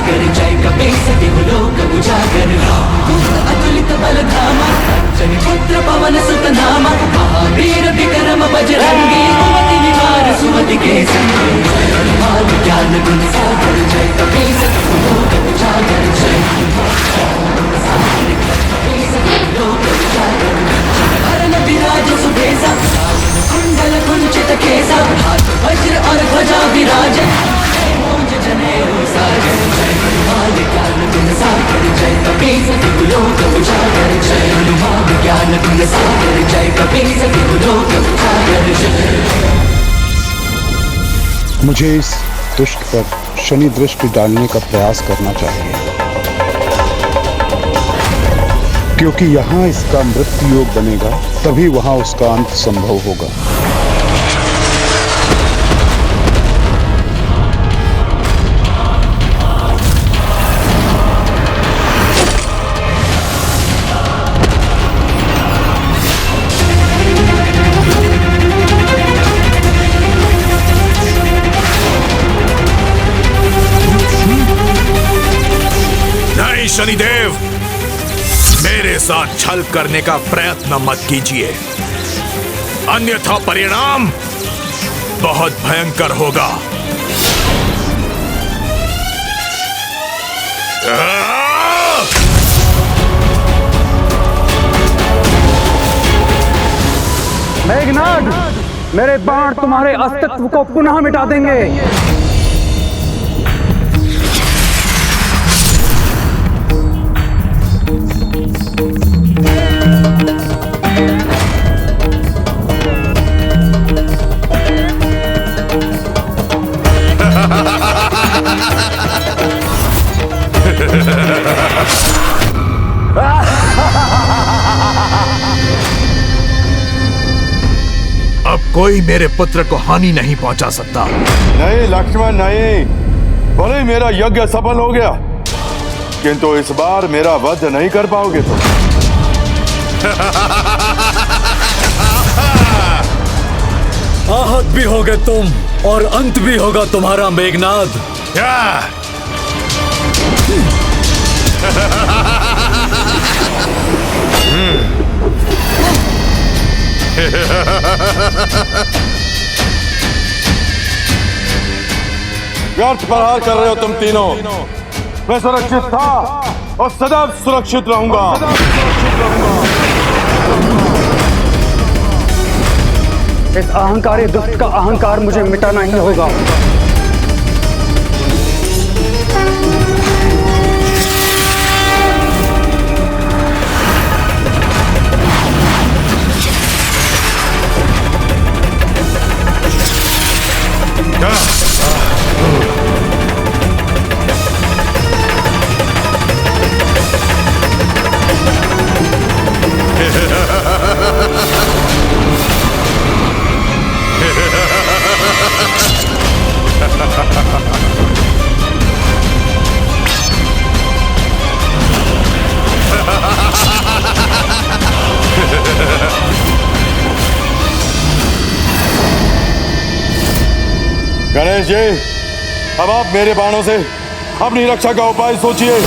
सागर जय कपीसति लोक उजागर अतुलित बलधामा जनि पुत्र पवन सुत नामा महावीर विक्रम बजरंगी कुमति निवार सुमति के संगी हनुमान ज्ञान गुण सागर जय कपीसति लोक उजागर जय लोक उजागर हरण विराज सुभेसा कुंडल कुंचित केसा हाथ वज्र और ध्वजा विराज जनेऊ सागर जय हनुमान ज्ञान गुण सागर जय कपीसति लोक उजागर जय हनुमान ज्ञान गुण सागर जय कपीसति लोक उजागर जय। मुझे इस दुष्ट पर शनि दृष्टि डालने का प्रयास करना चाहिए, क्योंकि यहाँ इसका मृत्यु योग बनेगा, तभी वहाँ उसका अंत संभव होगा। नहीं शनिदेव, मेरे साथ छल करने का प्रयत्न मत कीजिए, अन्यथा परिणाम बहुत भयंकर होगा। मेघनाद, मेरे बाण तुम्हारे अस्तित्व को पुनः मिटा देंगे। अब कोई मेरे पुत्र को हानि नहीं पहुंचा सकता। नहीं लक्ष्मण नहीं, भले मेरा यज्ञ सफल हो गया, किंतु इस बार मेरा वध नहीं कर पाओगे तुम। आहत भी होगे तुम और अंत भी होगा तुम्हारा मेघनाद। व्यर्थ प्रहार कर रहे हो तुम तीनों। मैं सुरक्षित था और सदा सुरक्षित रहूंगा। इस अहंकारी दुष्ट का अहंकार मुझे मिटाना ही होगा। गणेश जी, अब आप मेरे बाणों से अपनी रक्षा का उपाय सोचिए।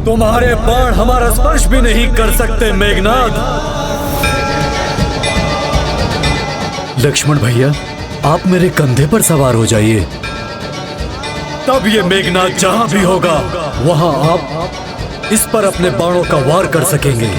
तुम्हारे बाण हमारा स्पर्श भी नहीं कर सकते मेघनाद। लक्ष्मण भैया, आप मेरे कंधे पर सवार हो जाइए। तब ये मेघनाद जहां भी होगा वहां आप इस पर अपने बाणों का वार कर सकेंगे।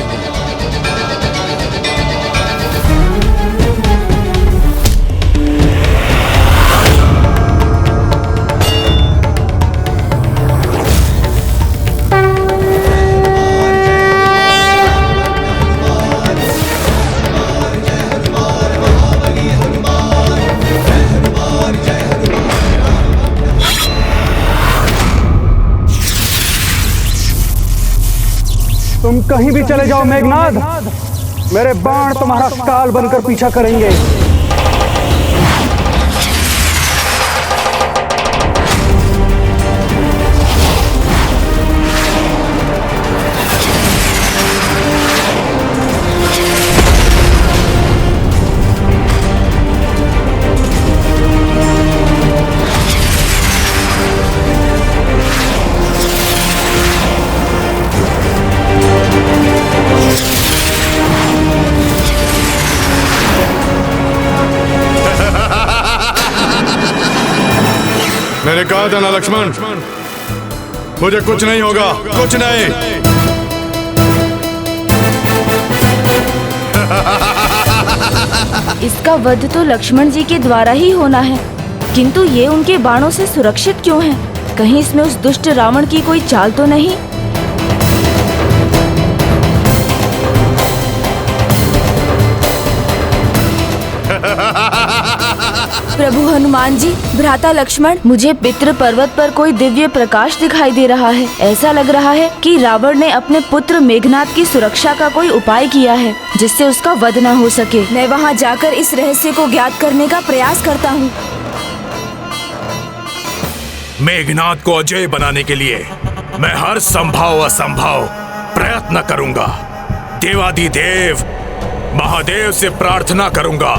तुम कहीं भी चले जाओ मेघनाद, मेरे बाण तुम्हारा काल बनकर पीछा करेंगे। मैंने कहा था ना लक्ष्मण, मुझे कुछ नहीं होगा, कुछ नहीं। इसका वध तो लक्ष्मण जी के द्वारा ही होना है, किंतु ये उनके बाणों से सुरक्षित क्यों है? कहीं इसमें उस दुष्ट रावण की कोई चाल तो नहीं? प्रभु हनुमान जी, भ्राता लक्ष्मण, मुझे पितृ पर्वत पर कोई दिव्य प्रकाश दिखाई दे रहा है। ऐसा लग रहा है कि रावण ने अपने पुत्र मेघनाद की सुरक्षा का कोई उपाय किया है, जिससे उसका वध न हो सके। मैं वहां जाकर इस रहस्य को ज्ञात करने का प्रयास करता हूँ। मेघनाद को अजय बनाने के लिए मैं हर संभव असंभव प्रयत्न करूंगा। देवादिदेव महादेव से प्रार्थना करूंगा,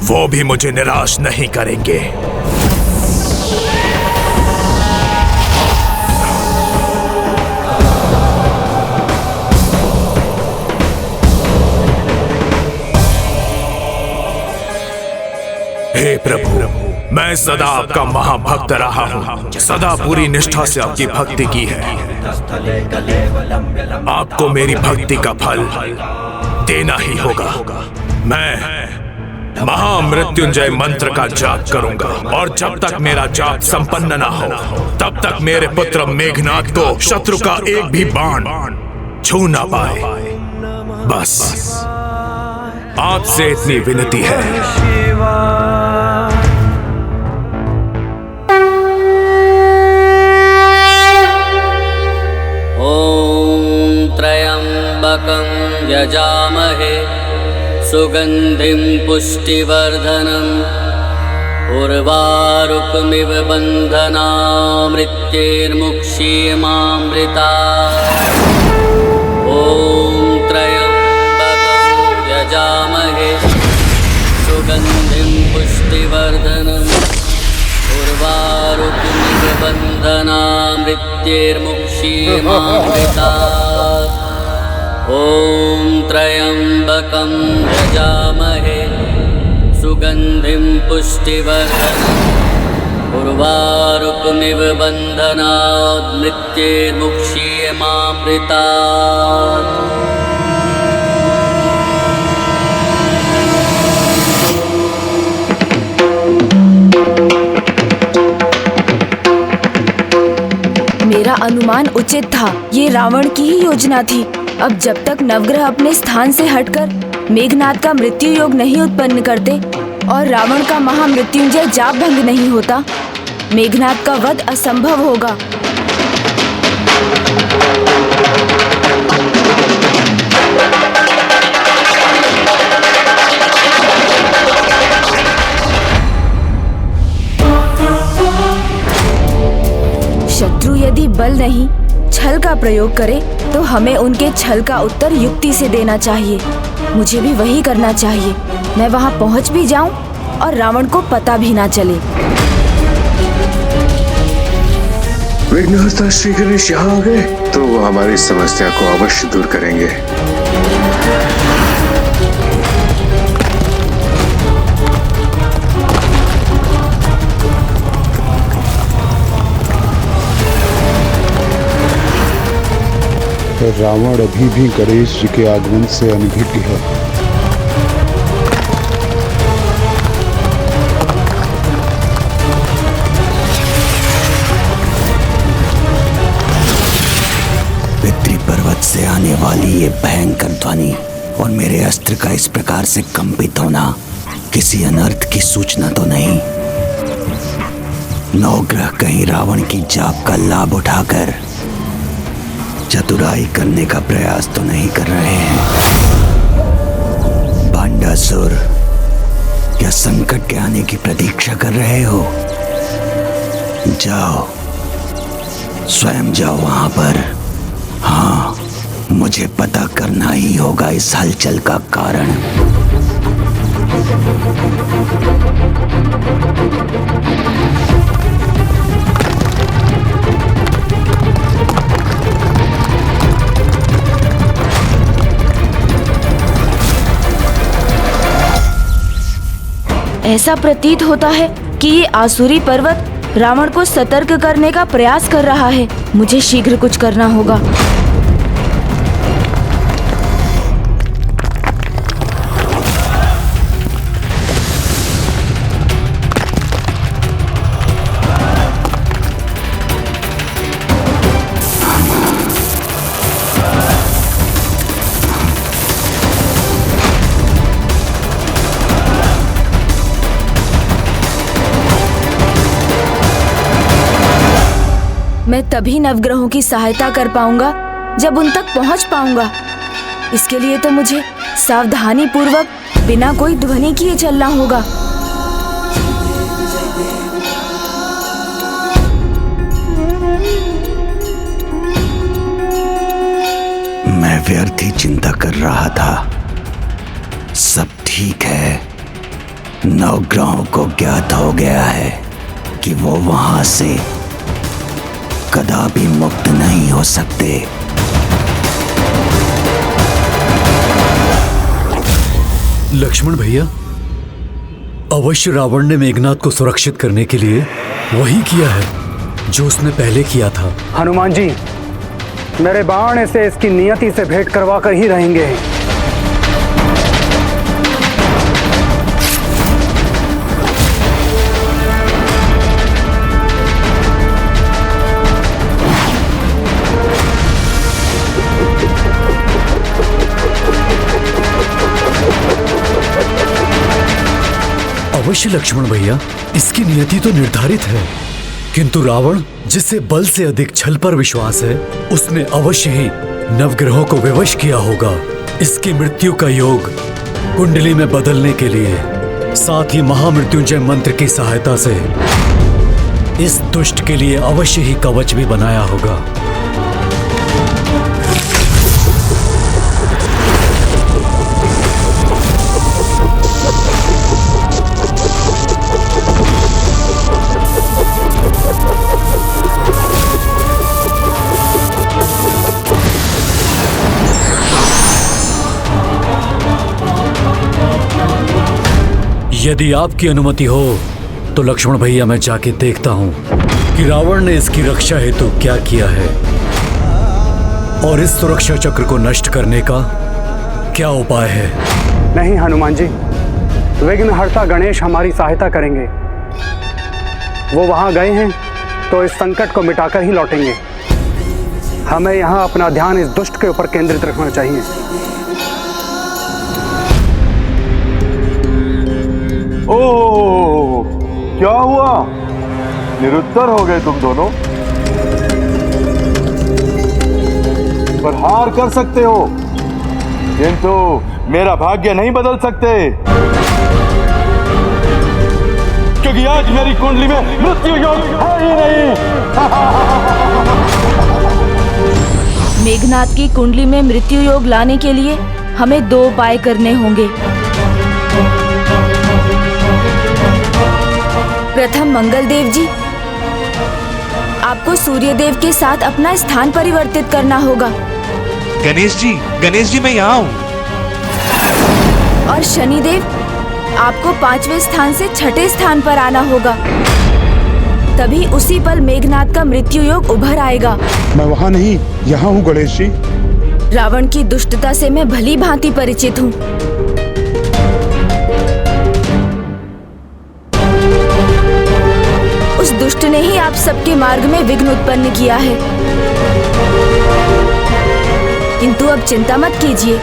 वो भी मुझे निराश नहीं करेंगे। हे प्रभु, मैं सदा आपका महाभक्त रहा हूँ, सदा पूरी निष्ठा से आपकी भक्ति की है। आपको मेरी भक्ति का फल देना ही होगा। मैं महामृत्युंजय मंत्र का जाप करूंगा, और जब तक मेरा जाप संपन्न न हो तब तक मेरे पुत्र मेघनाद को शत्रु का एक भी बाण छू ना पाए। बस आपसे इतनी विनती है। ओम त्र्यंबकं यजामहे सुगंधिं पुष्टिवर्धनम् उर्वारुकमिव बन्धनामृत्यैर्मुक्षीयमामृतात्। ॐ त्र्यंबकं यजामहे सुगंधिं पुष्टिवर्धनम् उर्वारुकमिव बन्धनामृत्यैर्मुक्षीयमामृतात्। ॐ त्र्यंबकं यजामहे सुगंधिं पुष्टिवर्धनम् उर्वारुकमिव बन्धनात् मृत्यैर्मुक्षीयमामृतात्। मेरा अनुमान उचित था, ये रावण की ही योजना थी। अब जब तक नवग्रह अपने स्थान से हटकर मेघनाद का मृत्यु योग नहीं उत्पन्न करते और रावण का महामृत्युंजय जाप भंग नहीं होता, मेघनाद का वध असंभव होगा। शत्रु यदि बल नहीं छल का प्रयोग करे तो हमें उनके छल का उत्तर युक्ति से देना चाहिए। मुझे भी वही करना चाहिए। मैं वहां पहुंच भी जाऊं और रावण को पता भी ना चले। विघ्नहर्ता श्री गणेश यहाँ आ गए तो वो हमारी समस्या को अवश्य दूर करेंगे। रावण अभी भी गणेश जी के आगमन से अनभिज्ञ है। पितृ पर्वत से आने वाली ये भयंकर ध्वनि और मेरे अस्त्र का इस प्रकार से कंपित होना किसी अनर्थ की सूचना तो नहीं? नवग्रह कहीं रावण की जाप का लाभ उठाकर चतुराई करने का प्रयास तो नहीं कर रहे हैं? भांडासुर, क्या संकट के आने की प्रतीक्षा कर रहे हो? जाओ, स्वयं जाओ वहां पर। हाँ, मुझे पता करना ही होगा इस हलचल का कारण। ऐसा प्रतीत होता है कि ये आसुरी पर्वत रावण को सतर्क करने का प्रयास कर रहा है। मुझे शीघ्र कुछ करना होगा। मैं तभी नवग्रहों की सहायता कर पाऊंगा जब उन तक पहुंच पाऊंगा। इसके लिए तो मुझे सावधानी पूर्वक बिना कोई ध्वनि किए चलना होगा। मैं व्यर्थ ही चिंता कर रहा था। सब ठीक है। नवग्रहों को ज्ञात हो गया है कि वो वहां से कदापि मुक्त नहीं हो सकते। लक्ष्मण भैया, अवश्य रावण ने मेघनाद को सुरक्षित करने के लिए वही किया है जो उसने पहले किया था। हनुमान जी, मेरे बाण से इसकी नियति से भेंट करवा कर ही रहेंगे। अवश्य लक्ष्मण भैया, इसकी नियति तो निर्धारित है, किंतु रावण, जिसे बल से अधिक छल पर विश्वास है, उसने अवश्य ही नवग्रहों को विवश किया होगा। इसकी मृत्यु का योग कुंडली में बदलने के लिए, साथ ही महामृत्युंजय मंत्र की सहायता से इस दुष्ट के लिए अवश्य ही कवच भी बनाया होगा। यदि आपकी अनुमति हो तो लक्ष्मण भैया, मैं जाके देखता हूं कि रावण ने इसकी रक्षा हेतु क्या किया है और इस सुरक्षा चक्र को नष्ट करने का क्या उपाय है। नहीं हनुमान जी, विघ्नहर्ता गणेश हमारी सहायता करेंगे। वो वहां गए हैं तो इस संकट को मिटाकर ही लौटेंगे। हमें यहाँ अपना ध्यान इस दुष्ट के ऊपर केंद्रित रखना चाहिए। ओह, क्या हुआ? निरुत्तर हो गए तुम दोनों। पर हार कर सकते हो, किंतु मेरा भाग्य नहीं बदल सकते, क्योंकि आज मेरी कुंडली में मृत्यु योग है ही नहीं। मेघनाद की कुंडली में मृत्यु योग लाने के लिए हमें दो उपाय करने होंगे। प्रथम, मंगलदेव जी, आपको सूर्यदेव के साथ अपना स्थान परिवर्तित करना होगा। गणेश जी मैं यहाँ हूँ। और शनिदेव, आपको 5वें स्थान से 6ठे स्थान पर आना होगा। तभी उसी पल मेघनाद का मृत्यु योग उभर आएगा। मैं वहाँ नहीं, यहाँ हूँ गणेश जी। रावण की दुष्टता से मैं भली भांति परिचित हूँ। उस दुष्ट ने ही आप सबके मार्ग में विघ्न उत्पन्न किया है। किंतु अब चिंता मत कीजिए,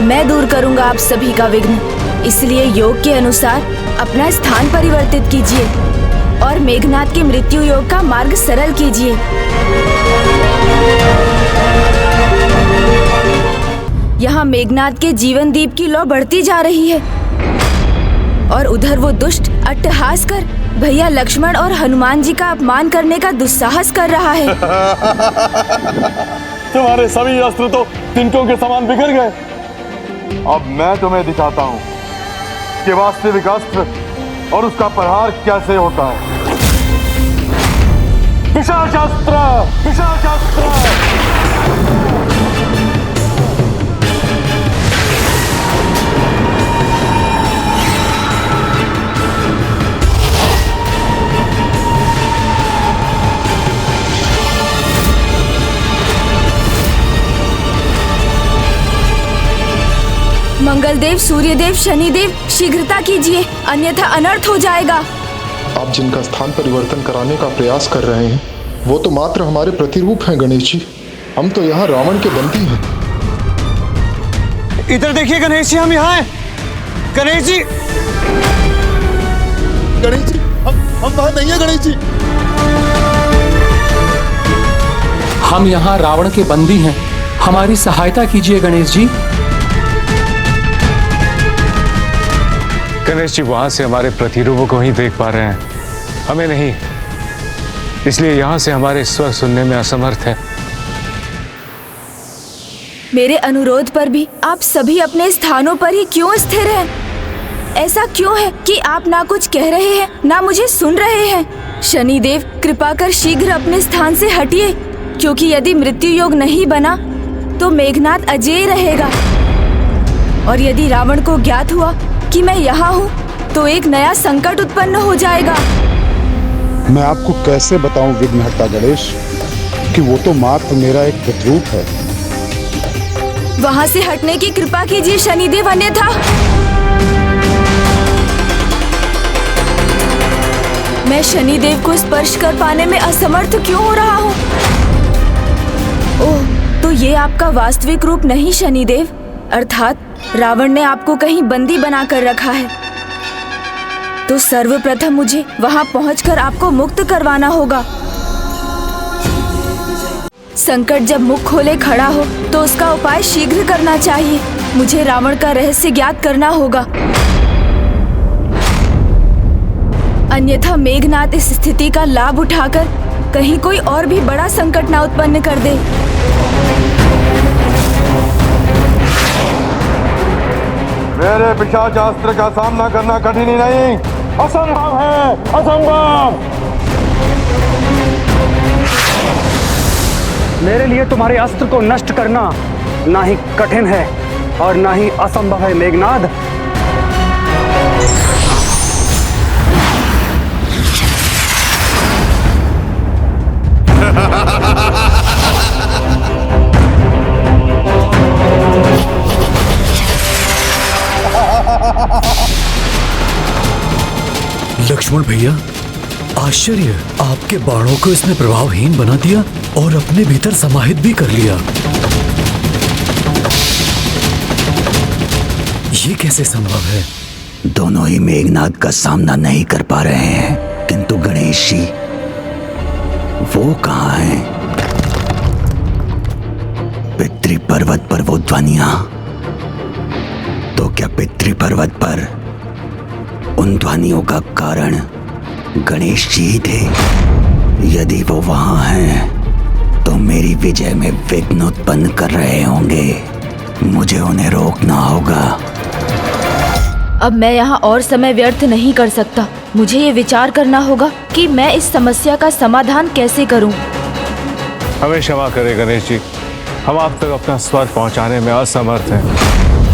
मैं दूर करूंगा आप सभी का विघ्न। इसलिए योग के अनुसार अपना स्थान परिवर्तित कीजिए और मेघनाद के मृत्यु योग का मार्ग सरल कीजिए। यहाँ मेघनाद के जीवन दीप की लौ बढ़ती जा रही है और उधर वो दुष्ट अट्टहास कर भैया लक्ष्मण और हनुमान जी का अपमान करने का दुस्साहस कर रहा है। तुम्हारे सभी अस्त्र तो तिनकों के समान बिखर गए। अब मैं तुम्हें दिखाता हूँ कि वास्तविक अस्त्र और उसका प्रहार कैसे होता है। पिशाचास्त्र, पिशाचास्त्र। मंगलदेव, सूर्यदेव, शनिदेव, शीघ्रता कीजिए, अन्यथा अनर्थ हो जाएगा। आप जिनका स्थान परिवर्तन कराने का प्रयास कर रहे हैं वो तो मात्र हमारे प्रतिरूप हैं गणेश जी। हम तो यहाँ रावण के बंदी हैं। इधर देखिए गणेश जी, हम यहाँ हैं। गणेश जी, गणेश जी, हम वहाँ नहीं है गणेश जी। हम यहाँ रावण के बंदी हैं, हमारी सहायता कीजिए गणेश जी। गणेश जी वहां से हमारे प्रतिरूपों को ही देख पा रहे हैं, हमें नहीं, इसलिए यहां से हमारे स्वर सुनने में असमर्थ है। मेरे अनुरोध पर भी आप सभी अपने स्थानों पर ही क्यों स्थिर हैं? ऐसा क्यों है कि आप ना कुछ कह रहे हैं ना मुझे सुन रहे हैं? शनिदेव, कृपा कर शीघ्र अपने स्थान से हटिए, क्योंकि यदि मृत्यु योग नहीं बना तो मेघनाद अजेय रहेगा और यदि रावण को ज्ञात हुआ कि मैं यहाँ हूँ तो एक नया संकट उत्पन्न हो जाएगा। मैं आपको कैसे बताऊं विघ्नहर्ता गणेश कि वो तो मात्र मेरा एक प्रतिरूप है। वहाँ से हटने की कृपा कीजिए शनिदेव, अन्यथा मैं शनिदेव को स्पर्श कर पाने में असमर्थ क्यों हो रहा हूँ? ओह, तो ये आपका वास्तविक रूप नहीं शनिदेव, अर्थात रावण ने आपको कहीं बंदी बनाकर रखा है। तो सर्वप्रथम मुझे वहां पहुंचकर आपको मुक्त करवाना होगा। संकट जब मुख खोले खड़ा हो तो उसका उपाय शीघ्र करना चाहिए। मुझे रावण का रहस्य ज्ञात करना होगा, अन्यथा मेघनाद इस स्थिति का लाभ उठाकर कहीं कोई और भी बड़ा संकट ना उत्पन्न कर दे। मेरे पिशाचास्त्र का सामना करना कठिन ही नहीं, असंभव है, असंभव। मेरे लिए तुम्हारे अस्त्र को नष्ट करना ना ही कठिन है और ना ही असंभव है मेघनाद। लक्ष्मण भैया, आश्चर्य, आपके बाणों को इसने प्रभावहीन बना दिया और अपने भीतर समाहित भी कर लिया। ये कैसे संभव है? दोनों ही मेघनाद का सामना नहीं कर पा रहे हैं, किंतु गणेश जी वो कहाँ हैं? पितृ पर्वत पर वो ध्वनियां, तो क्या पितृ पर्वत पर उन ध्वनियों का कारण गणेश जी ही थे? यदि वो वहां हैं तो मेरी विजय में विघ्न उत्पन्न कर रहे होंगे। मुझे उन्हें रोकना होगा। अब मैं यहाँ और समय व्यर्थ नहीं कर सकता। मुझे ये विचार करना होगा कि मैं इस समस्या का समाधान कैसे करूं। हमें क्षमा करें गणेश जी, हम आप तक अपना स्वर पहुंचाने में असमर्थ हैं।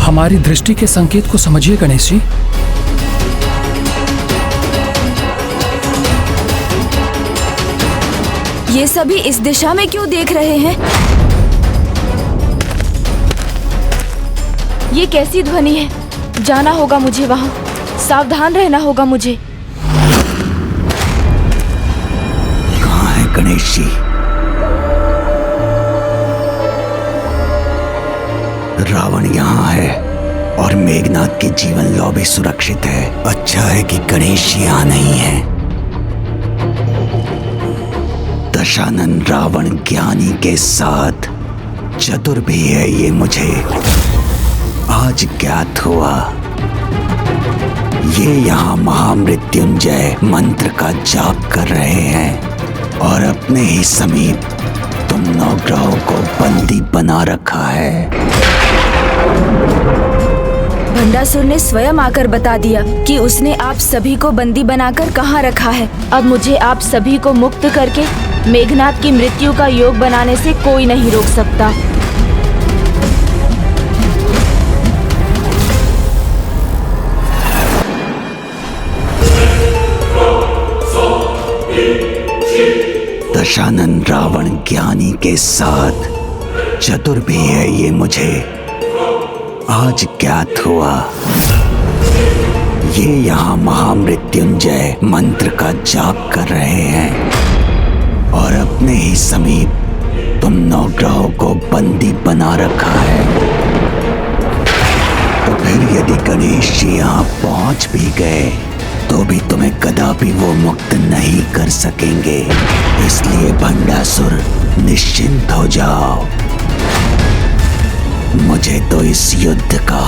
हमारी दृष्टि के संकेत को समझिए गणेश जी। ये सभी इस दिशा में क्यों देख रहे हैं? ये कैसी ध्वनि है? जाना होगा मुझे वहाँ, सावधान रहना होगा मुझे। कहाँ है गणेश जी? रावण यहाँ है और मेघनाथ की जीवन लौ भी सुरक्षित है। अच्छा है कि गणेश जी यहाँ नहीं है। दशानन रावण ज्ञानी के साथ चतुर भी है, ये मुझे आज ज्ञात हुआ। ये यहाँ महामृत्युंजय मंत्र का जाप कर रहे हैं और अपने ही समीप तुम नवग्रहों को बंदी बना रखा है। भंडासुर ने स्वयं आकर बता दिया कि उसने आप सभी को बंदी बनाकर कहाँ रखा है। अब मुझे आप सभी को मुक्त करके मेघनाथ की मृत्यु का योग बनाने से कोई नहीं रोक सकता। दशानन रावण ज्ञानी के साथ चतुर भी है, ये मुझे आज ज्ञात हुआ। ये यहाँ महामृत्युंजय मंत्र का जाप कर रहे हैं और अपने ही समीप तुम नवग्रहों को बंदी बना रखा है। तो फिर यदि गणेश जी यहाँ पहुंच भी गए तो भी तुम्हें कदापि वो मुक्त नहीं कर सकेंगे। इसलिए भंडासुर निश्चिंत हो जाओ। मुझे तो इस युद्ध का,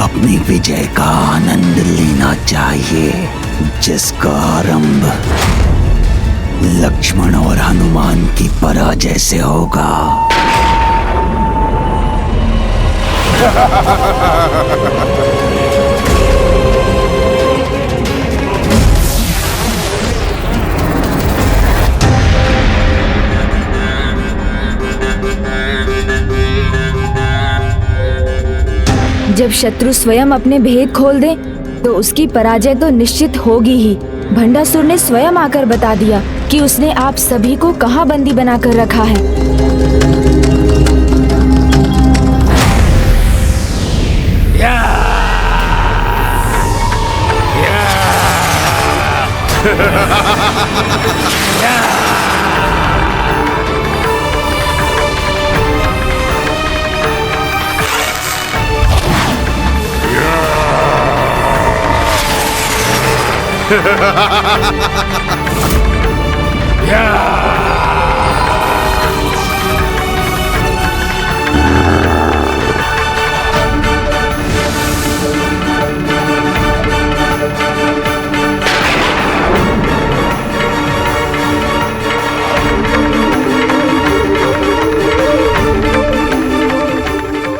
अपनी विजय का आनंद लेना चाहिए, जिसका आरंभ लक्ष्मण और हनुमान की पराजय से होगा। जब शत्रु स्वयं अपने भेद खोल दे तो उसकी पराजय तो निश्चित होगी ही। भंडासुर ने स्वयं आकर बता दिया कि उसने आप सभी को कहाँ बंदी बनाकर रखा है।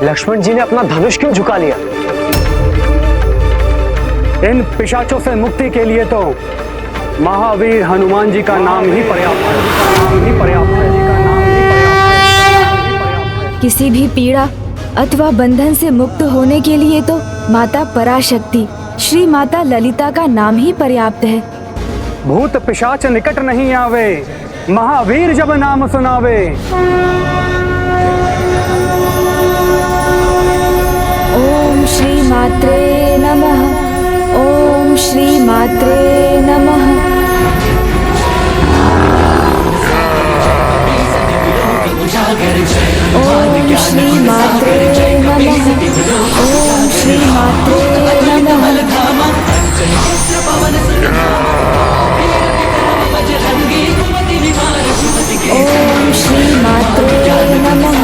लक्ष्मण जी ने अपना धनुष क्यों झुका लिया? इन पिशाचों से मुक्ति के लिए तो महावीर हनुमान जी का नाम ही पर्याप्त है। किसी भी पीड़ा अथवा बंधन से मुक्त होने के लिए तो माता पराशक्ति श्री माता ललिता का नाम ही पर्याप्त है। भूत पिशाच निकट नहीं आवे, महावीर जब नाम सुनावे। ओम श्री मात्रे नमः। ओम श्री मात्रे नमः। ओम श्री मात्रे नमः। ओम श्री मात्रे नमः। ओम श्री मात्रे नमः।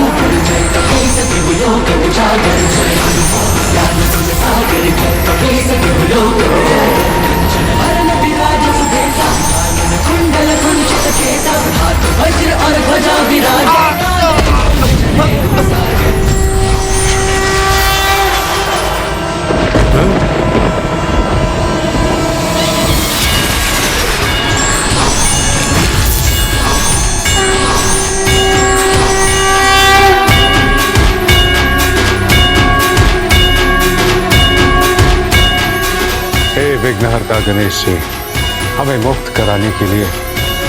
वज्र और ध्वजा विराजे। हे विघ्नहर्ता गणेश जी, हमें मुक्त कराने के लिए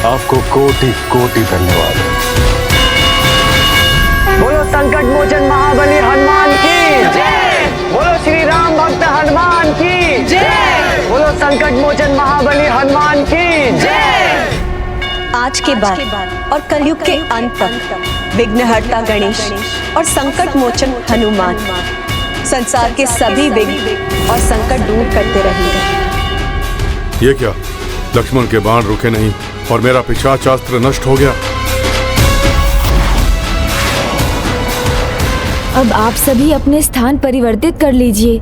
आपको कोटि कोटि धन्यवाद। बोलो संकट मोचन महाबली हनुमान आज के बाद और कलयुग के अंत तक विघ्नहर्ता गणेश और संकट मोचन हनुमान संसार के सभी विघ्न और संकट दूर करते रहेंगे। ये क्या, लक्ष्मण के बाण रुके नहीं और मेरा पिशाचास्त्र नष्ट हो गया। अब आप सभी अपने स्थान परिवर्तित कर लीजिए।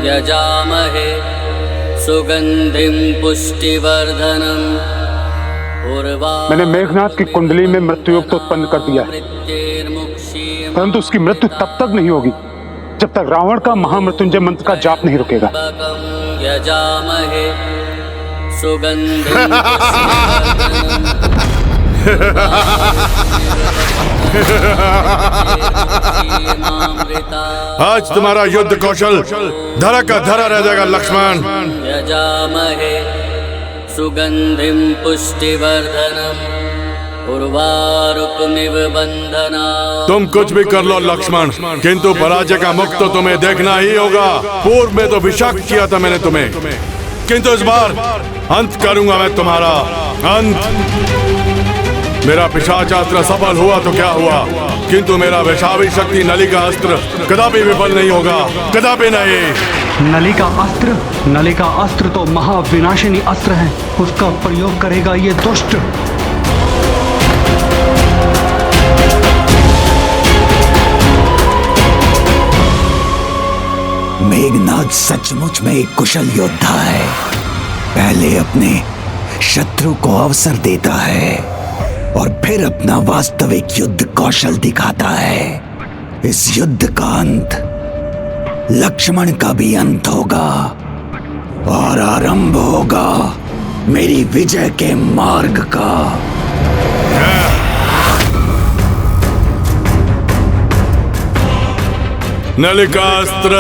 यजामहे सुगंधिं पुष्टिवर्धनम्। मैंने मेघनाथ की कुंडली में मृत्यु योग तो उत्पन्न कर दिया है, परंतु उसकी मृत्यु तब तक नहीं होगी जब तक रावण का महामृत्युंजय मंत्र का जाप नहीं रुकेगा। यजामहे सुगंधिं आज तुम्हारा युद्ध कौशल धरा का धरा रह जाएगा लक्ष्मण। यजामहे सुगंधिं पुष्टिवर्धनम् उर्वारुकमिव बन्धनात्। तुम कुछ भी कर लो लक्ष्मण, किंतु पराजय का मुख तो तुम्हें देखना ही होगा। पूर्व में तो विषाक्त किया था मैंने तुम्हें, किंतु इस बार अंत करूंगा मैं तुम्हारा अंत। मेरा पिशाचास्त्र सफल हुआ तो क्या हुआ, किंतु मेरा वैशावी शक्ति नलिका अस्त्र कदापि विफल नहीं होगा, कदापि नहीं। नलिका अस्त्र तो महाविनाशिनी अस्त्र है, उसका प्रयोग करेगा ये दुष्ट। मेघनाथ सचमुच में एक कुशल योद्धा है। पहले अपने शत्रु को अवसर देता है और फिर अपना वास्तविक युद्ध कौशल दिखाता है। इस युद्ध का अंत लक्ष्मण का भी अंत होगा और आरंभ होगा मेरी विजय के मार्ग का। नलिकास्त्र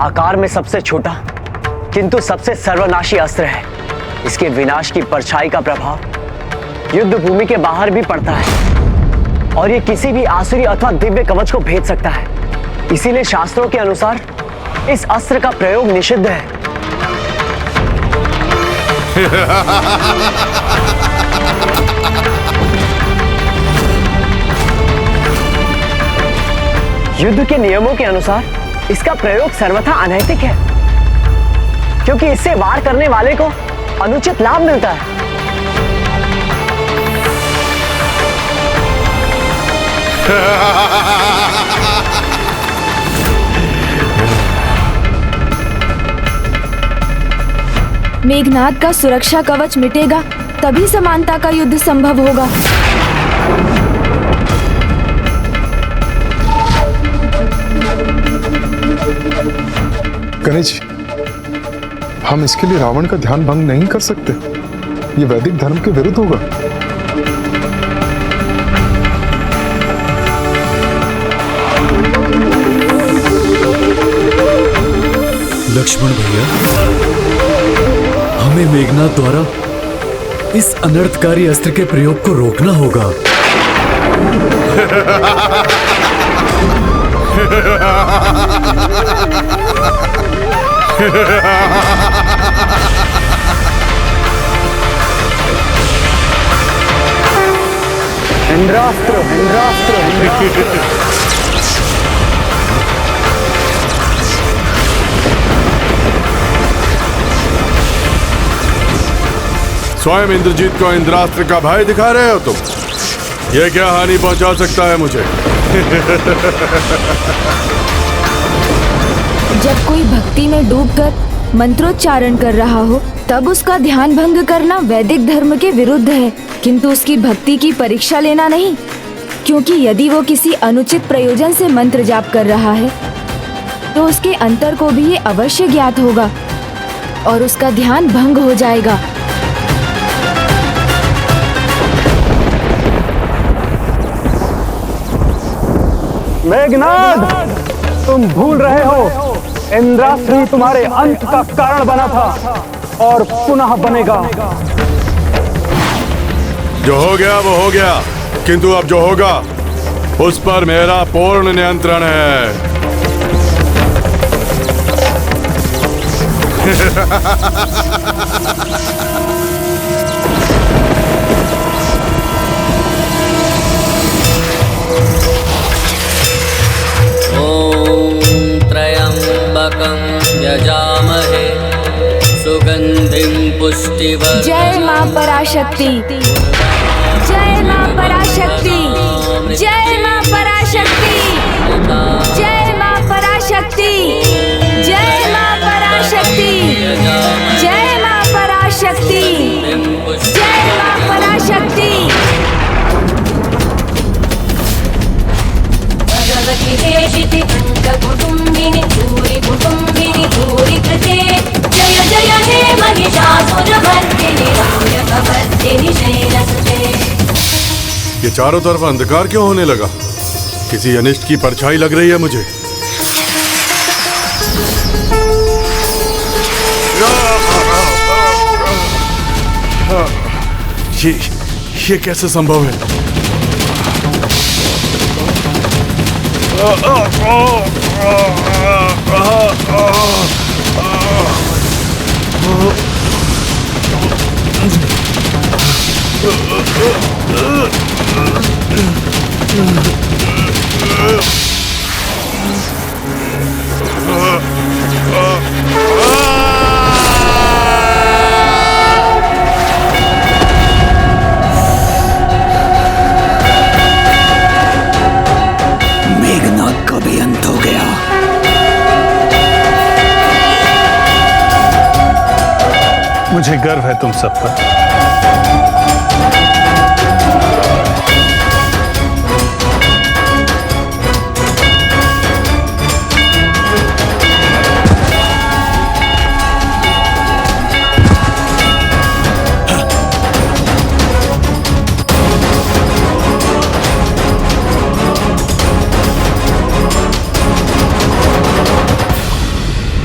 आकार में सबसे छोटा किंतु सबसे सर्वनाशी अस्त्र है। इसके विनाश की परछाई का प्रभाव युद्ध भूमि के बाहर भी पड़ता है और ये किसी भी आसुरी अथवा दिव्य कवच को भेद सकता है। इसीलिए शास्त्रों के अनुसार इस अस्त्र का प्रयोग निषिद्ध है। युद्ध के नियमों के अनुसार इसका प्रयोग सर्वथा अनैतिक है, क्योंकि इससे वार करने वाले को अनुचित लाभ मिलता है। मेघनाथ का सुरक्षा कवच मिटेगा तभी समानता का युद्ध संभव होगा। गणेश जी, हम इसके लिए रावण का ध्यान भंग नहीं कर सकते। ये वैदिक धर्म के विरुद्ध होगा। लक्ष्मण भैया, हमें मेघनाथ द्वारा इस अनर्थकारी अस्त्र के प्रयोग को रोकना होगा। इंद्रास्त्र, इंद्रास्त्र, इंद्रास्त्र। स्वयं इंद्रजीत को इंद्रास्त्र का भय दिखा रहे हो तुम? ये क्या हानि पहुंचा सकता है मुझे? जब कोई भक्ति में डूबकर मंत्रोच्चारण कर रहा हो तब उसका ध्यान भंग करना वैदिक धर्म के विरुद्ध है, किंतु उसकी भक्ति की परीक्षा लेना नहीं, क्योंकि यदि वो किसी अनुचित प्रयोजन से मंत्र जाप कर रहा है तो उसके अंतर को भी ये अवश्य ज्ञात होगा और उसका ध्यान भंग हो जाएगा। मेघनाद, तुम भूल रहे हो इंद्रास्त्र ही तुम्हारे अंत का कारण बना था और पुनः बनेगा। जो हो गया वो हो गया, किंतु अब जो होगा उस पर मेरा पूर्ण नियंत्रण है। त्र्यंबकं यजामहे सुगंधिं पुष्टिवर्धनम्। जय मां पराशक्ति, जय मां पराशक्ति, जय मां पराशक्ति, जय मां पराशक्ति, जय मां पराशक्ति, जय मां पराशक्ति, जय मां पराशक्ति। भगवति देशिति कुटुंबिनी भूरि कुटुंबिनी भूरि कृते जय जय हे महिषासुरमर्दिनि रामकवर्दिनि शैलसुते। ये चारों तरफ अंधकार क्यों होने लगा? किसी अनिष्ट की परछाई लग रही है मुझे। ये कैसे संभव है? मेघनाद का भी अंत हो गया। मुझे गर्व है तुम सब पर।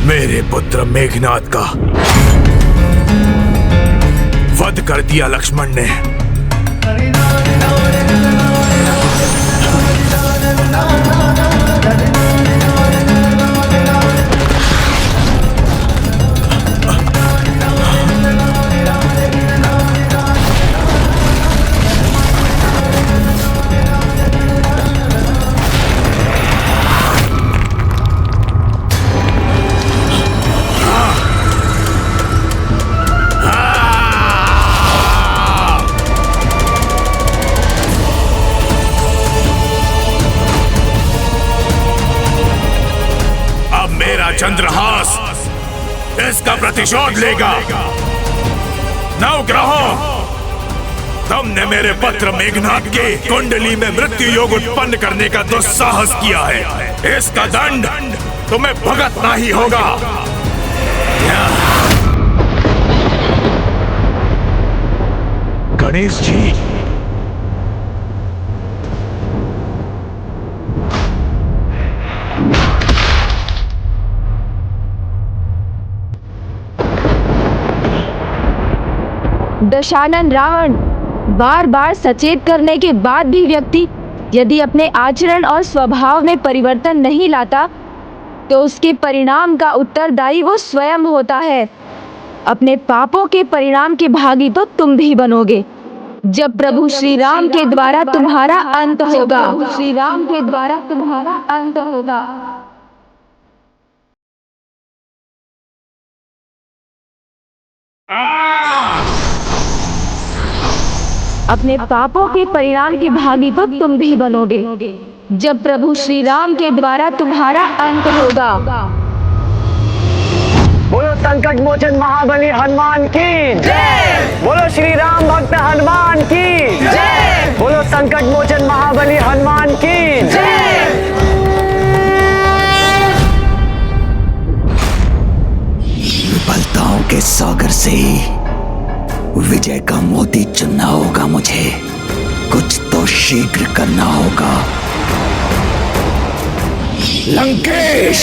मेरे पुत्र मेघनाद का वध कर दिया लक्ष्मण ने। चंद्रहास इसका प्रतिशोध लेगा। नवग्रहों, तुमने मेरे पुत्र मेघनाद के कुंडली में मृत्यु योग उत्पन्न करने का दुस्साहस किया है। इसका दंड तुम्हें भुगतना ही होगा। गणेश जी, दशानन रावण, बार बार सचेत करने के बाद भी व्यक्ति यदि अपने आचरण और स्वभाव में परिवर्तन नहीं लाता तो उसके परिणाम का उत्तरदायी वो स्वयं होता है। अपने पापों के परिणाम के भागी तो तुम भी बनोगे जब प्रभु श्री राम के द्वारा तुम्हारा अंत होगा। श्री राम के द्वारा तुम्हारा अंत होगा। अपने पापों के परिणाम के भागी तो तुम भी बनोगे जब प्रभु श्री राम के द्वारा तुम्हारा अंत होगा। बोलो संकट मोचन महाबली हनुमान की जय। बोलो श्री राम भक्त हनुमान की जय। बोलो संकट मोचन महाबली हनुमान की जय। विफलताओं के सागर से विजय का मोती चुनना होगा मुझे। कुछ तो शीघ्र करना होगा। लंकेश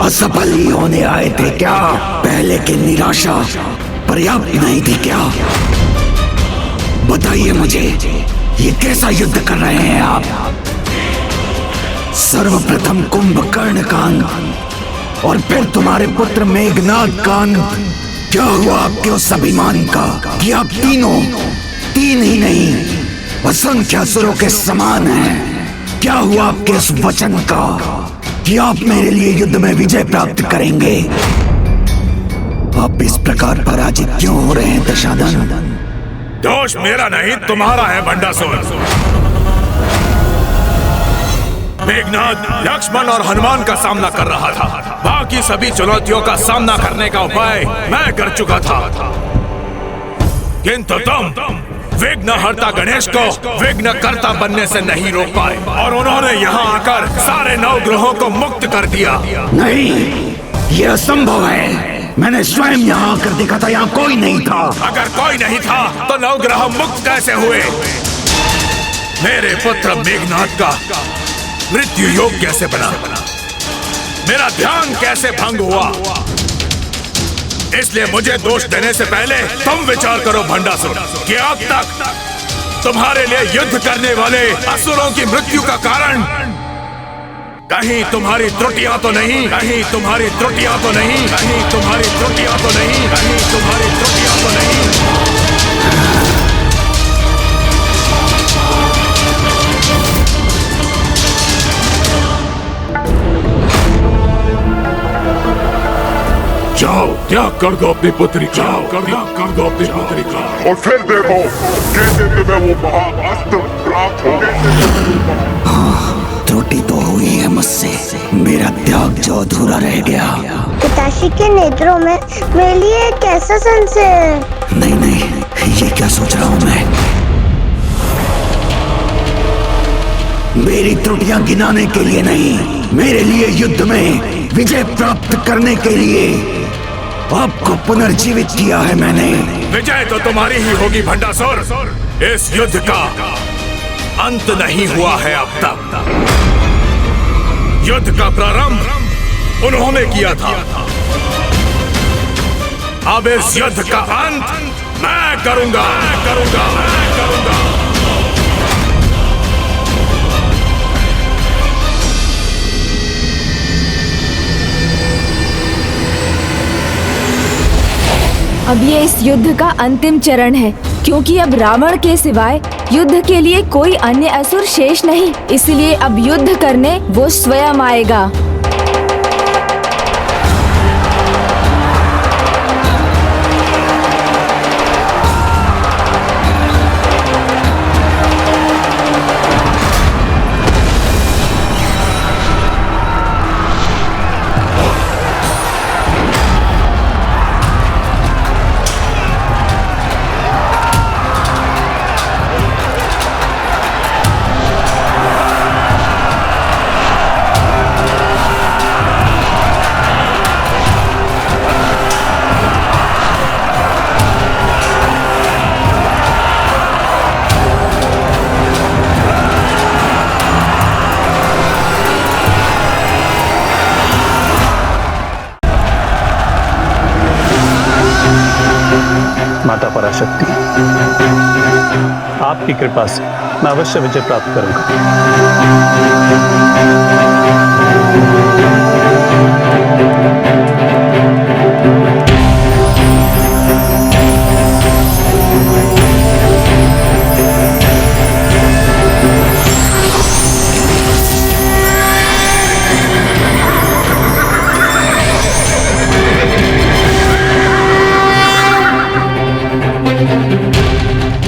असफल ही होने आए थे क्या? पहले की निराशा पर्याप्त नहीं थी क्या? बताइए मुझे, ये कैसा युद्ध कर रहे हैं आप? सर्वप्रथम कुंभकर्ण का अंत और फिर तुम्हारे पुत्र मेघनाद का अंत। क्या हुआ आपके उस अभिमान का कि आप तीनों, तीन ही नहीं असंख्य असुरों के समान हैं? क्या हुआ आपके उस वचन का कि आप मेरे लिए युद्ध में विजय प्राप्त करेंगे? आप इस प्रकार पराजित क्यों हो रहे हैं दशानन? दोष मेरा नहीं तुम्हारा है भंडासुर। मेघनाद लक्ष्मण और हनुमान का सामना कर रहा था। बाकी सभी चुनौतियों का सामना करने का उपाय मैं कर चुका था, किंतु तुम विघ्नहर्ता गणेश को विघ्नकर्ता बनने से नहीं रोक पाए और उन्होंने यहाँ आकर सारे नवग्रहों को मुक्त कर दिया। नहीं, ये असंभव है। मैंने स्वयं यहाँ आकर देखा था, यहाँ कोई नहीं था। अगर कोई नहीं था तो नवग्रह मुक्त कैसे हुए? मेरे पुत्र मेघनाद का मृत्यु योग कैसे बना? मेरा ध्यान कैसे भंग हुआ? इसलिए मुझे दोष देने से पहले तुम विचार करो भंडासुर कि अब तक तुम्हारे लिए युद्ध करने वाले असुरों की मृत्यु का कारण कहीं तुम्हारी त्रुटियां तो नहीं, कहीं तुम्हारी त्रुटियां तो नहीं, कहीं तुम्हारी त्रुटियां तो नहीं, कहीं तुम्हारी त्रुटियां तो नहीं। जाओ, त्याग कर दो अपनी पुत्री का, त्याग कर दो अपनी पुत्री का, और फिर देखो कैसे तुम्हें वो महाअस्त्र प्राप्त होगा। हाँ, त्रुटि तो हुई है मुझसे। मेरा त्याग जो अधूरा रह गया। पिताश्री के नेत्रों में मेरे लिए कैसा संशय है? नहीं नहीं, ये क्या सोच रहा हूँ मैं? मेरी त्रुटियां गिनाने के लिए नहीं, मेरे लिए युद्ध में विजय प्राप्त करने के लिए आपको पुनर्जीवित किया है मैंने। विजय तो तुम्हारी ही होगी भंडासुर। इस युद्ध का अंत नहीं हुआ है अब तक। युद्ध का प्रारंभ उन्होंने किया था, अब इस युद्ध का अंत मैं करूंगा, मैं करूंगा, मैं करूंगा। अब ये इस युद्ध का अंतिम चरण है, क्योंकि अब रावण के सिवाय युद्ध के लिए कोई अन्य असुर शेष नहीं। इसलिए अब युद्ध करने वो स्वयं आएगा। माता पराशक्ति, आपकी कृपा से मैं अवश्य विजय प्राप्त करूंगा।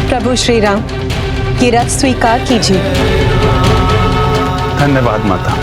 प्रभु श्री राम, ये रथ स्वीकार कीजिए। धन्यवाद माता।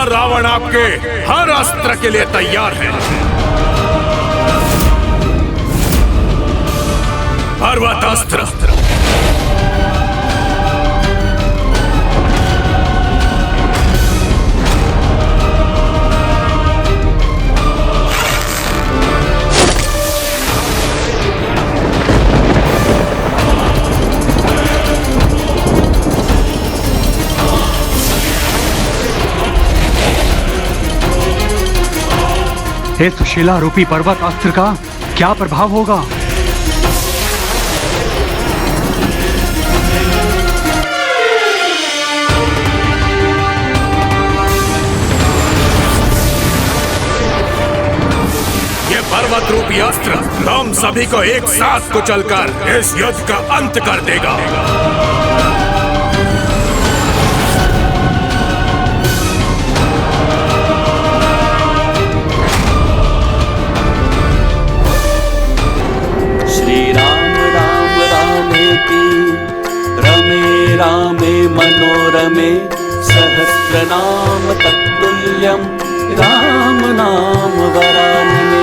रावण आपके हर अस्त्र के लिए तैयार है। पर्वत अस्त्र, इस शिला रूपी पर्वत अस्त्र का क्या प्रभाव होगा? ये पर्वत रूपी अस्त्र हम सभी को एक साथ कुचलकर इस युद्ध का अंत कर देगा। रामे मनोरमे सहस्रनाम तत्तुल्यं राम नाम वरानने।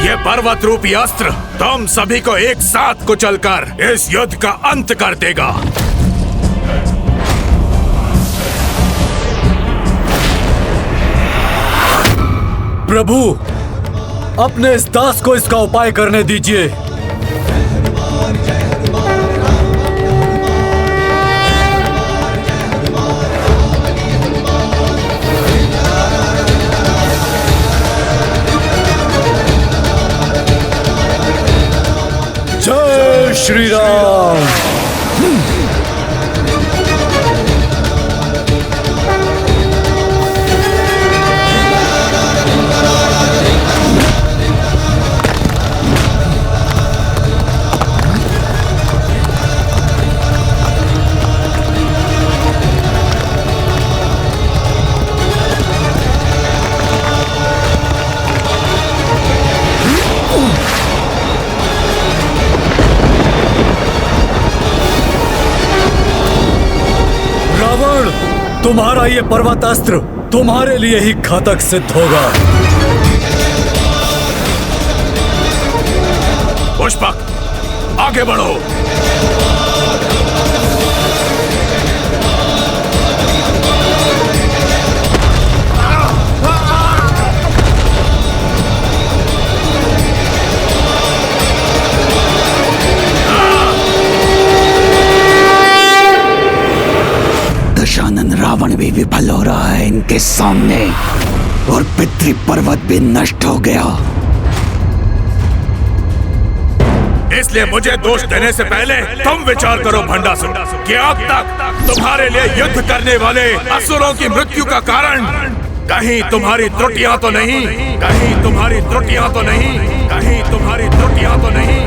ये पर्वत रूपी अस्त्र तुम सभी को एक साथ कुचलकर इस युद्ध का अंत कर देगा। प्रभु, अपने इस दास को इसका उपाय करने दीजिए। जय श्री राम। तुम्हारा ये पर्वतास्त्र तुम्हारे लिए ही घातक सिद्ध होगा। पुष्पक, आगे बढ़ो। दशानन रावण भी विफल हो रहा है इनके सामने और पितृ पर्वत भी नष्ट हो गया। इसलिए मुझे दोष देने से पहले तुम विचार करो भंडासुर, कि अब तक तुम्हारे लिए युद्ध करने वाले असुरों की मृत्यु का कारण कहीं तुम्हारी त्रुटियां तो नहीं, कहीं तुम्हारी त्रुटियां तो नहीं, कहीं तुम्हारी त्रुटियां तो नहीं।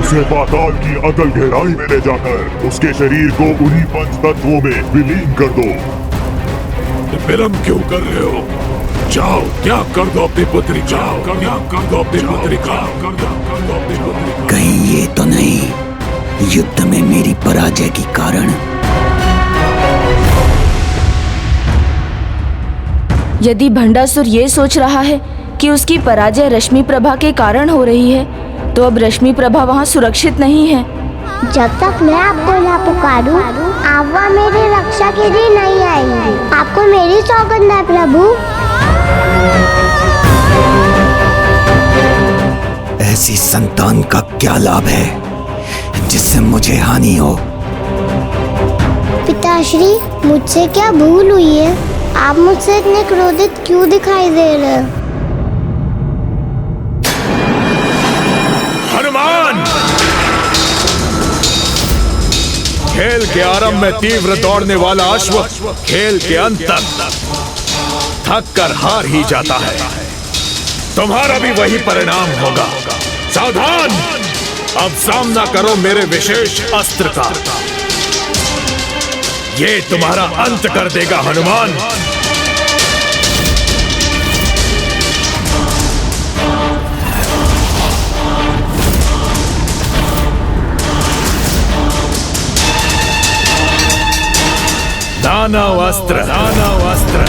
उसे पाताल की अतल गहराई में ले जाकर उसके शरीर को उन्हीं पंच तत्वों में विलीन कर दो। विलंब क्यों कर रहे हो? जाओ, त्याग कर दो अपनी पुत्री, जाओ, त्याग कर दो अपनी पुत्री का। कहीं ये तो नहीं युद्ध में मेरी पराजय के कारण। यदि भंडासुर ये सोच रहा है कि उसकी पराजय रश्मि प्रभा के कारण हो रही है, तो अब रश्मि प्रभा वहाँ सुरक्षित नहीं है। जब तक मैं आपको ना पुकारूं, आवा मेरी रक्षा के लिए नहीं आएंगे। आपको मेरी सौगंध है प्रभु। ऐसी संतान का क्या लाभ है जिससे मुझे हानि हो? पिताश्री, मुझसे क्या भूल हुई है? आप मुझसे इतने क्रोधित क्यों दिखाई दे रहे हैं? हनुमान! खेल के आरंभ में तीव्र दौड़ने वाला अश्व खेल के अंत तक थक कर हार ही जाता है। तुम्हारा भी वही परिणाम होगा। सावधान! अब सामना करो मेरे विशेष अस्त्र का। ये तुम्हारा अंत कर देगा हनुमान। दानव अस्त्र, दानव अस्त्र।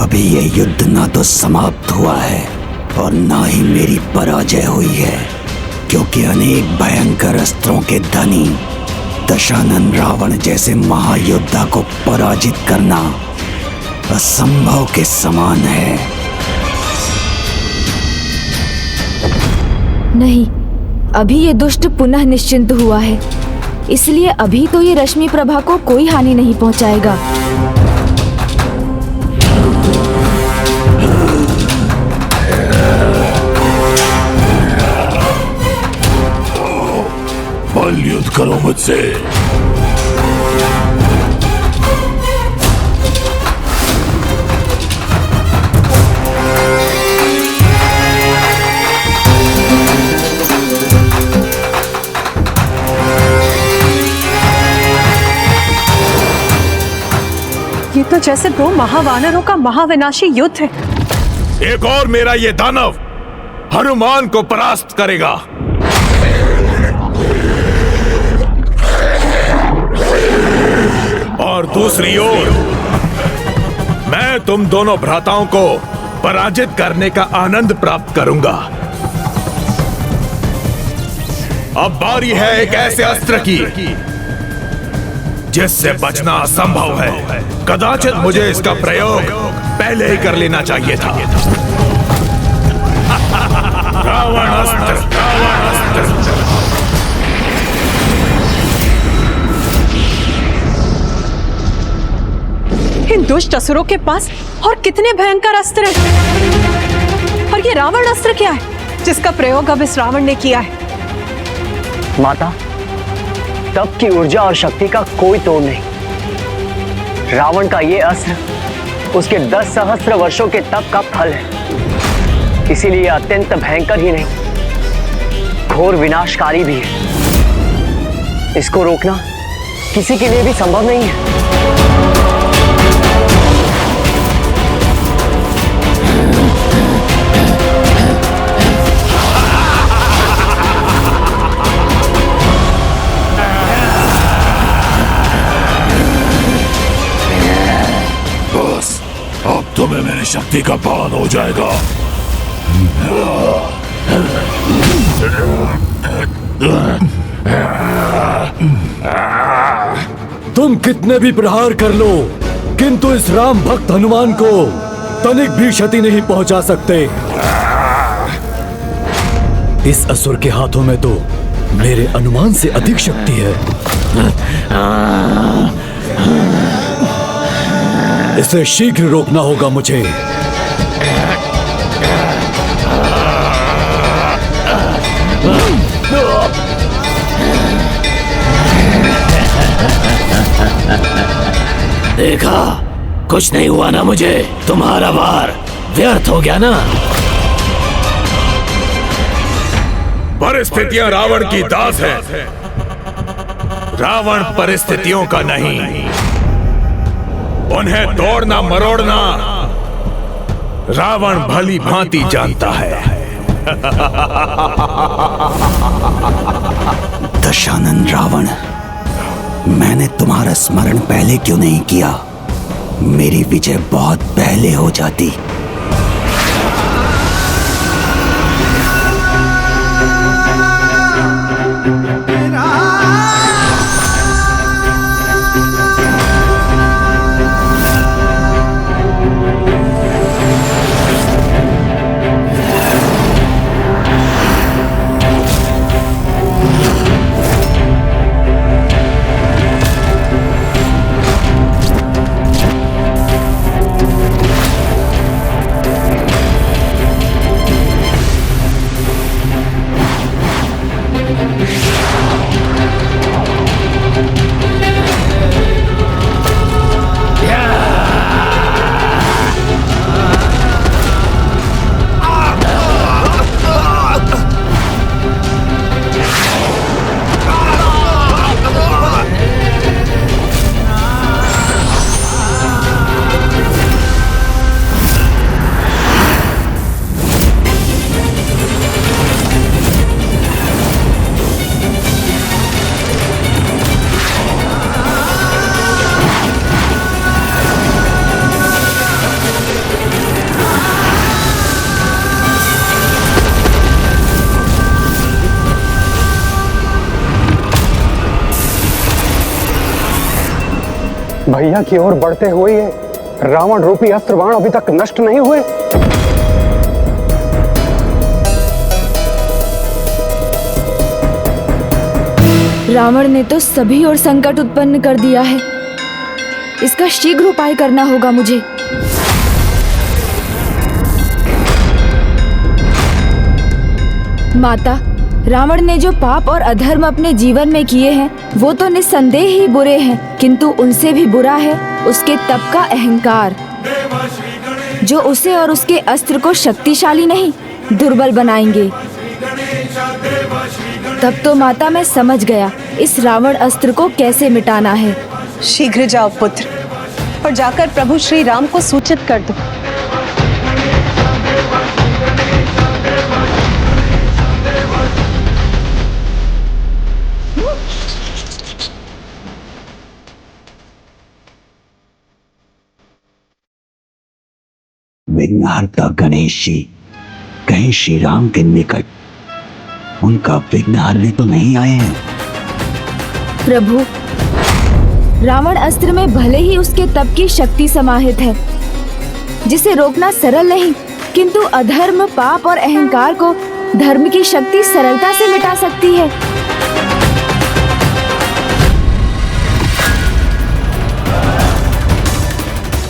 अभी ये युद्ध ना तो समाप्त हुआ है और ना ही मेरी पराजय हुई है, क्योंकि अनेक भयंकर अस्त्रों के धनी दशानन रावण जैसे महायोद्धा को पराजित करना असंभव के समान है। नहीं, अभी ये दुष्ट पुनः निश्चिंत हुआ है, इसलिए अभी तो ये रश्मि प्रभा को कोई हानि नहीं पहुंचाएगा। बल युद्ध करो मुझसे। ये तो जैसे दो महावानरों का महाविनाशी युद्ध है। एक और मेरा ये दानव हनुमान को परास्त करेगा। और दूसरी ओर मैं तुम दोनों भ्राताओं को पराजित करने का आनंद प्राप्त करूंगा। अब बारी है एक ऐसे अस्त्र की जिससे बचना असंभव है। कदाचित मुझे इसका प्रयोग पहले ही कर लेना चाहिए था। रावण अस्त्र, रावण अस्त्र। इन दुष्ट असुरों के पास और कितने भयंकर अस्त्र हैं। और ये रावण अस्त्र क्या है जिसका प्रयोग अब इस रावण ने किया है? माता, तप की ऊर्जा और शक्ति का कोई तोड़ नहीं। रावण का ये अस्त्र उसके 10 सहस्त्र वर्षों के तप का फल है, इसीलिए अत्यंत भयंकर ही नहीं, घोर विनाशकारी भी है। इसको रोकना किसी के लिए भी संभव नहीं है। अब तुम्हें मेरी शक्ति का पान हो जाएगा। तुम कितने भी प्रहार कर लो, किंतु इस राम भक्त हनुमान को तनिक भी क्षति नहीं पहुंचा सकते। इस असुर के हाथों में तो मेरे अनुमान से अधिक शक्ति है। इसे शीघ्र रोकना होगा मुझे। देखा, कुछ नहीं हुआ ना मुझे। तुम्हारा वार व्यर्थ हो गया ना। परिस्थितियां रावण की दास है। रावण परिस्थितियों का नहीं। उन्हें तोड़ना मरोड़ना रावण भली भांति जानता है। दशानन रावण, मैंने तुम्हारा स्मरण पहले क्यों नहीं किया? मेरी विजय बहुत पहले हो जाती। भैया की ओर बढ़ते हुए ये रावण रूपी अस्त्र बाण अभी तक नष्ट नहीं हुए। रावण ने तो सभी ओर संकट उत्पन्न कर दिया है। इसका शीघ्र उपाय करना होगा मुझे। माता, रावण ने जो पाप और अधर्म अपने जीवन में किए हैं वो तो निस्संदेह ही बुरे हैं, किंतु उनसे भी बुरा है उसके तप का अहंकार, जो उसे और उसके अस्त्र को शक्तिशाली नहीं दुर्बल बनाएंगे। तब तो माता मैं समझ गया इस रावण अस्त्र को कैसे मिटाना है। शीघ्र जाओ पुत्र और जाकर प्रभु श्री राम को सूचित कर दो। विघ्नहर्ता गणेश जी कहीं श्री राम के निकट उनका विघ्न हरने तो नहीं आए हैं? प्रभु, रावण अस्त्र में भले ही उसके तप की शक्ति समाहित है, जिसे रोकना सरल नहीं, किंतु अधर्म, पाप और अहंकार को धर्म की शक्ति सरलता से मिटा सकती है।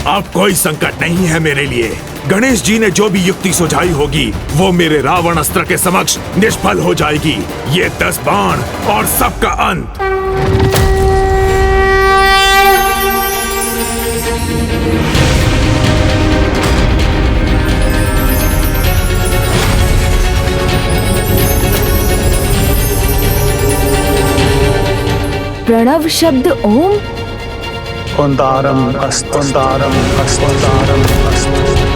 अब कोई संकट नहीं है मेरे लिए। गणेश जी ने जो भी युक्ति सुझाई होगी वो मेरे रावण अस्त्र के समक्ष निष्फल हो जाएगी। ये 10 बाण और सबका अंत। प्रणव शब्द ओम। ओंकारम अस्तोंकारम अस्तोंकारम अस्तोंकारम।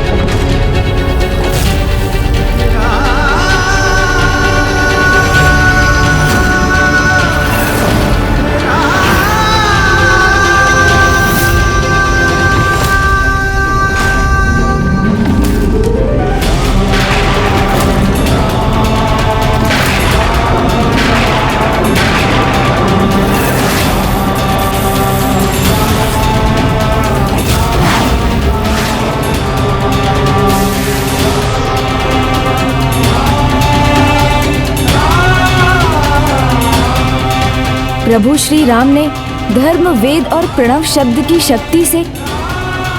प्रभु श्री राम ने धर्म, वेद और प्रणव शब्द की शक्ति से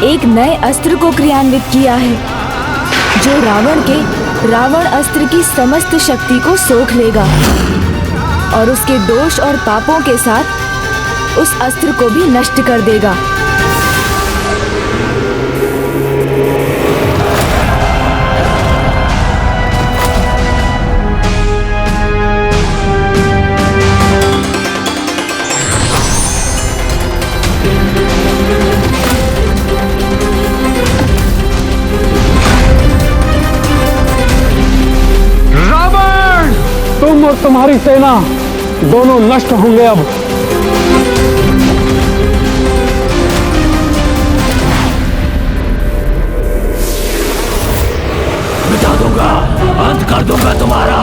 एक नए अस्त्र को क्रियान्वित किया है, जो रावण अस्त्र की समस्त शक्ति को सोख लेगा और उसके दोष और पापों के साथ उस अस्त्र को भी नष्ट कर देगा। तुम और तुम्हारी सेना दोनों नष्ट होंगे अब। मिटा दूंगा, अंत कर दूंगा तुम्हारा।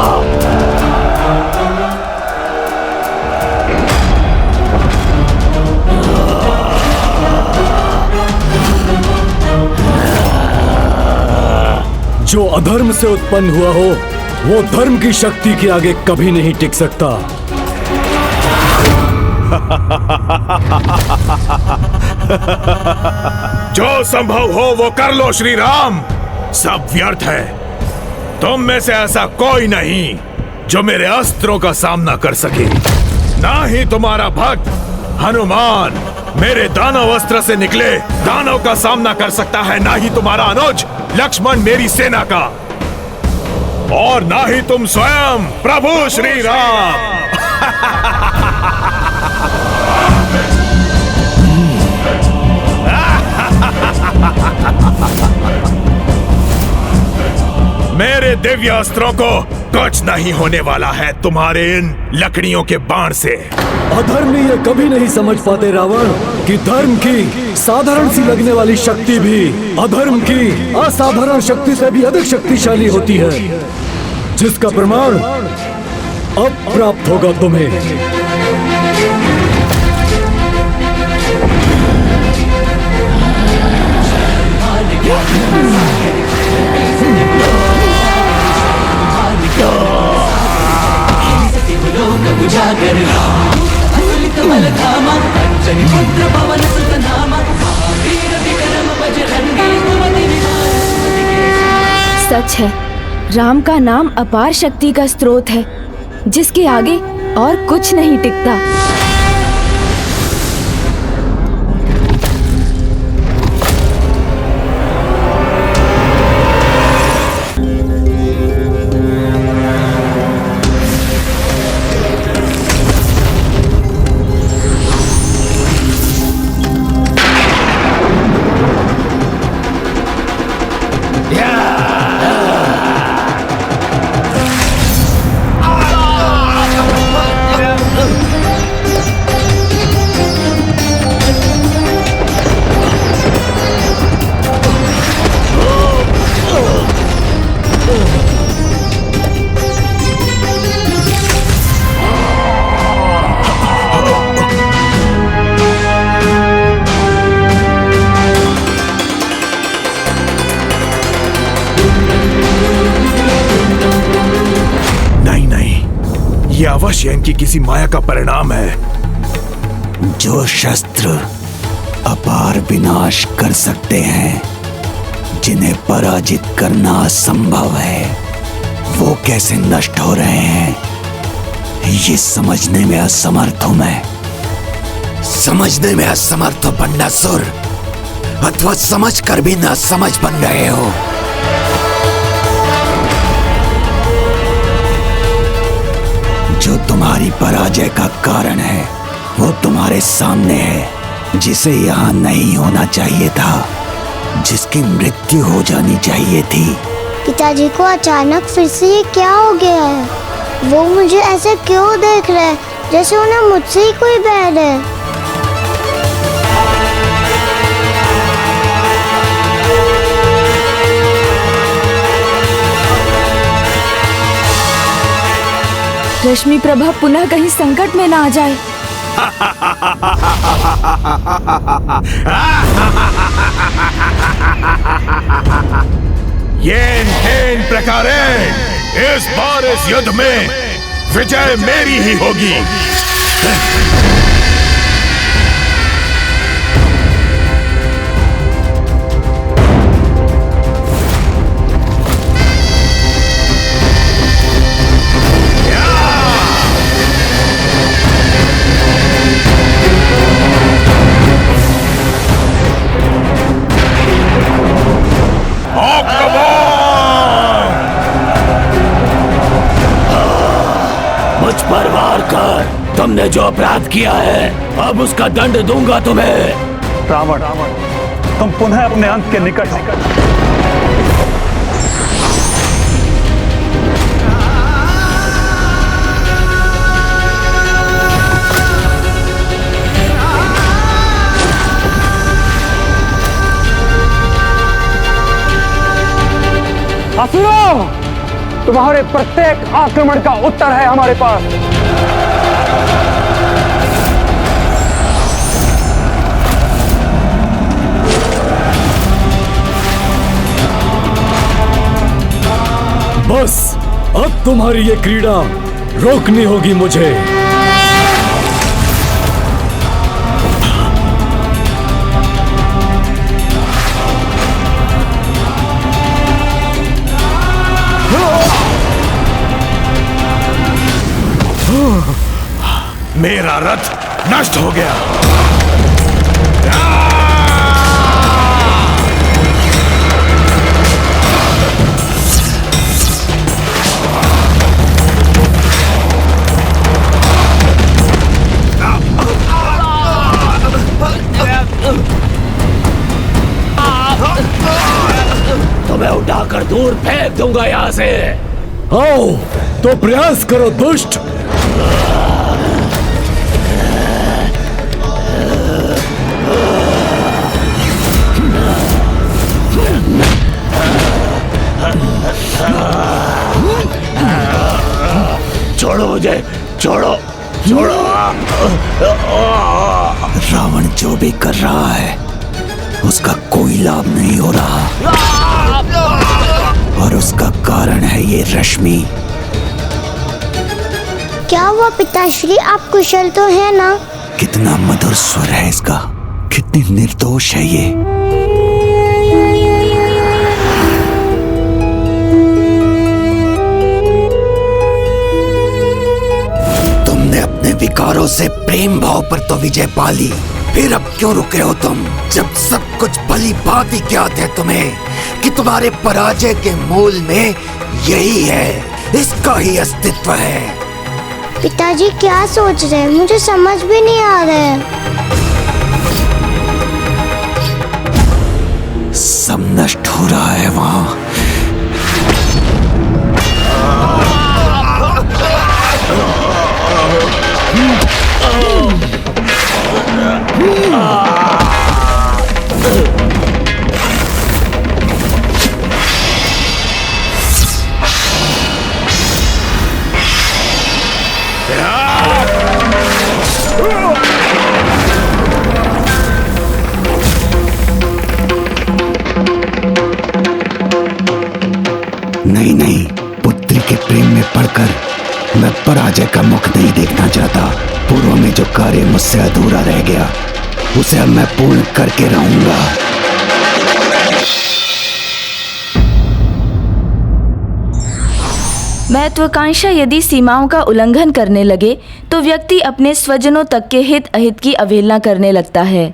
जो अधर्म से उत्पन्न हुआ हो वो धर्म की शक्ति के आगे कभी नहीं टिक सकता। जो संभव हो वो कर लो श्री राम, सब व्यर्थ है। तुम में से ऐसा कोई नहीं जो मेरे अस्त्रों का सामना कर सके। ना ही तुम्हारा भक्त हनुमान मेरे दानव अस्त्र से निकले दानव का सामना कर सकता है, ना ही तुम्हारा अनुज लक्ष्मण मेरी सेना का, और ना ही तुम स्वयं प्रभु श्री राम। मेरे दिव्य अस्त्रों को कुछ नहीं होने वाला है तुम्हारे इन लकड़ियों के बाण से। अधर्मी ये कभी नहीं समझ पाते रावण कि धर्म की साधारण सी लगने वाली शक्ति भी अधर्म की असाधारण शक्ति से भी अधिक शक्तिशाली होती है, जिसका प्रमाण अब प्राप्त होगा तुम्हें। सच है, राम का नाम अपार शक्ति का स्रोत है, जिसके आगे और कुछ नहीं टिकता। ये अवश्य इनकी किसी माया का परिणाम है। जो शस्त्र अपार विनाश कर सकते हैं, जिन्हें पराजित करना असंभव है, वो कैसे नष्ट हो रहे हैं, ये समझने में असमर्थ हूं मैं। समझने में असमर्थ हो बंडासुर, अथवा समझ कर भी ना समझ बन रहे हो। जो तुम्हारी पराजय का कारण है वो तुम्हारे सामने है, जिसे यहाँ नहीं होना चाहिए था, जिसकी मृत्यु हो जानी चाहिए थी। पिताजी को अचानक फिर से ये क्या हो गया है? वो मुझे ऐसे क्यों देख रहे हैं, जैसे उन्हें मुझसे ही कोई बैर है। रश्मि प्रभा पुनः कहीं संकट में ना आ जाए। येन प्रकारे इस बार इस युद्ध में विजय मेरी ही होगी। तुमने जो अपराध किया है अब उसका दंड दूंगा तुम्हें। रावण, तुम पुनः अपने अंत के निकट हो। असुरों, तुम्हारे प्रत्येक आक्रमण का उत्तर है हमारे पास। बस अब तुम्हारी ये क्रीड़ा रोकनी होगी मुझे। मेरा रथ नष्ट हो गया। तुम्हें उठाकर दूर फेंक दूंगा यहाँ से। आओ तो प्रयास करो दुष्ट। छोड़ो मुझे, छोड़ो छोड़ो। रावण जो भी कर रहा है उसका कोई लाभ नहीं हो रहा, और उसका कारण है ये रश्मि। क्या हुआ पिताश्री, आप कुशल तो है ना? कितना मधुर स्वर है इसका, कितनी निर्दोष है ये। तुमने अपने विकारों से प्रेम भाव पर तो विजय पा ली, फिर अब क्यों रुके हो तुम, जब सब कुछ भली भांति ज्ञात है तुम्हें कि तुम्हारे पराजय के मूल में यही है, इसका ही अस्तित्व है। पिताजी क्या सोच रहे हैं, मुझे समझ भी नहीं आ रहा है। सब नष्ट हो रहा है वहां। नहीं नहीं, पुत्री के प्रेम में पड़कर मैं पराजय का मुख नहीं देखना चाहता। पूर्व में जो कार्य मुझसे अधूरा रह गया उसे अब मैं पूर्ण करके रहूंगा। महत्वाकांक्षा यदि सीमाओं का उल्लंघन करने लगे तो व्यक्ति अपने स्वजनों तक के हित अहित की अवहेलना करने लगता है।